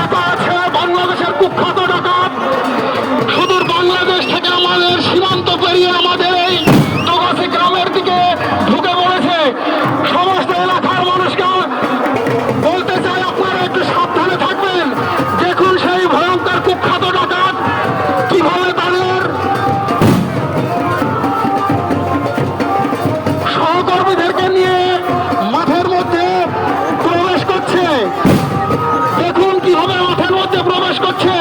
ডাকাত আছে, বাংলাদেশের কুখ্যাত ডাকাত। সুদূর বাংলাদেশ থেকে আমাদের সীমান্ত পেরিয়ে আমাদের এই তোগাছি গ্রামের দিকে ঢুকে পড়েছে। সমস্ত এলাকার মানুষকে বলতে চাই, আপনারা একটু সাবধানে থাকবেন। দেখুন সেই ভয়ঙ্কর কুখ্যাত ডাকাত কিভাবে তাদের সহকর্মীদেরকে নিয়ে মাঠের মধ্যে প্রবেশ করছে। দেখুন কিভাবে মাঠের মধ্যে প্রবেশ করছে।